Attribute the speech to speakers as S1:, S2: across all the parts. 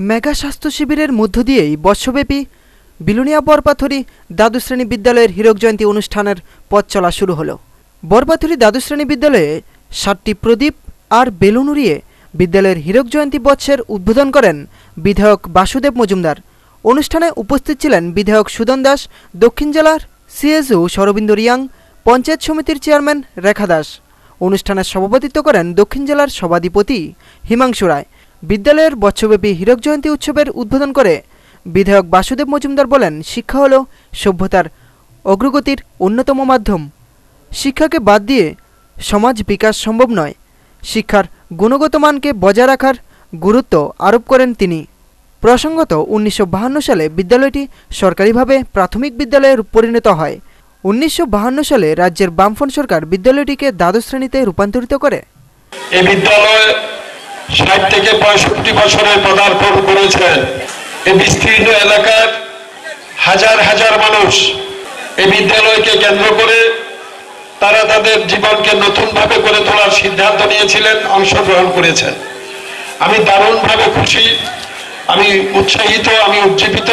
S1: Mega স্বাস্থ্য শিবিরের মধ্য দিয়েই বর্ষব্যাপী বিলোনিয়া বরপাথরি দ্বাদশ শ্রেণী বিদ্যালয়ের হীরক জয়ন্তী অনুষ্ঠানের পথ চলা শুরু হলো। বরপাথরি দ্বাদশ শ্রেণী বিদ্যালয়ে 7টি প্রদীপ আর বেলুন উড়িয়ে বিদ্যালয়ের হীরক জয়ন্তী বর্ষের উদ্বোধন করেন বিধায়ক বাসুদেব মজুমদার। অনুষ্ঠানে উপস্থিত ছিলেন বিধায়ক সুদন দাস, দক্ষিণ জেলার সিএসও শরবিন্দু রিয়াং, পঞ্চায়েত সমিতির চেয়ারম্যান রেখা দাস। অনুষ্ঠানে সভাপতিত্ব করেন দক্ষিণ জেলার সভাধিপতি হিমাংশু রায়। বিদ্যালয়ের বর্ষব্যাপী হীরক জয়ন্তী উৎসবের উদ্বোধন করে বিধায়ক বাসুদেব মজুমদার বলেন, শিক্ষা হল সভ্যতার অগ্রগতির অন্যতম মাধ্যম। শিক্ষাকে বাদ দিয়ে সমাজ বিকাশ সম্ভব নয়। শিক্ষার গুণগত মানকে বজায় রাখার গুরুত্ব আরোপ করেন তিনি। প্রসঙ্গত 1952 সালে বিদ্যালয়টি সরকারিভাবে প্রাথমিক বিদ্যালয়ে পরিণত হয়। 1952 সালে রাজ্যের বামফ্রন্ট সরকার বিদ্যালয়টিকে দ্বাদশ শ্রেণীতে রূপান্তরিত করে।
S2: এই বিদ্যালয় 60 থেকে 65 বছরে পদার্পণ করেছেন। এই বিস্তীর্ণ এলাকার হাজার হাজার মানুষ এই বিদ্যালয়কে কেন্দ্র করে তারা তাদের জীবনকে নতুনভাবে গড়ে তোলার সিদ্ধান্ত নিয়েছিলেন, অংশগ্রহণ করেছেন। আমি দারুণভাবে খুশি, আমি উৎসাহিত, আমি উজ্জীবিত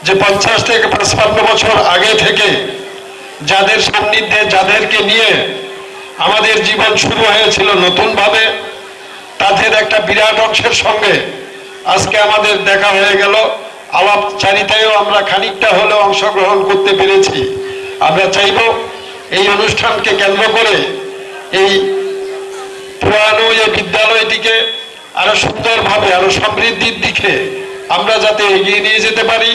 S2: যে 50 থেকে 55 বছর আগে থেকে যাদের সান্নিধ্যে, যাদেরকে নিয়ে আমাদের জীবন শুরু হয়েছিল নতুনভাবে, তাদের একটা বিরাট অংশের সঙ্গে আজকে আমাদের দেখা হয়ে গেল। আলাপচারিতায়ও আমরা খানিকটা হলেও অংশগ্রহণ করতে পেরেছি। আমরা চাইব এই অনুষ্ঠানকে কেন্দ্র করে এই পুরানো এই বিদ্যালয়টিকে আরো সুন্দরভাবে, আরো সমৃদ্ধির দিকে আমরা যাতে এগিয়ে নিয়ে যেতে পারি,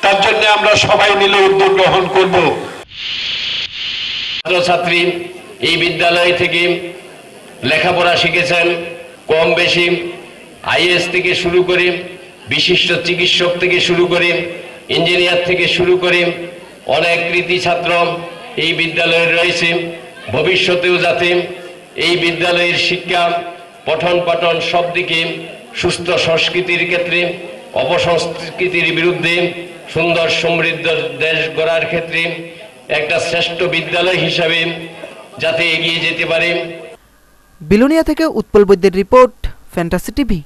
S2: তার জন্য আমরা সবাই মিলে উদ্যোগ গ্রহণ করব।
S3: ছাত্রছাত্রী এই বিদ্যালয় থেকে লেখাপড়া শিখেছেন। কম বেশি আইএএস থেকে শুরু করে, বিশিষ্ট চিকিৎসক থেকে শুরু করে, ইঞ্জিনিয়ার থেকে শুরু করে অনেক কৃতি ছাত্র এই বিদ্যালয়ে রয়েছে। ভবিষ্যতেও যাতে এই বিদ্যালয়ের শিক্ষা, পঠন পাঠন সব দিকে সুস্থ সংস্কৃতির ক্ষেত্রে, অপসংস্কৃতির বিরুদ্ধে সুন্দর সমৃদ্ধ দেশ গড়ার ক্ষেত্রে একটা শ্রেষ্ঠ বিদ্যালয় হিসাবে যাতে এগিয়ে যেতে পারে।
S1: বিলোনিয়া থেকে উৎপল বৈদ্যের রিপোর্ট, ফ্যান্টাসি টিভি।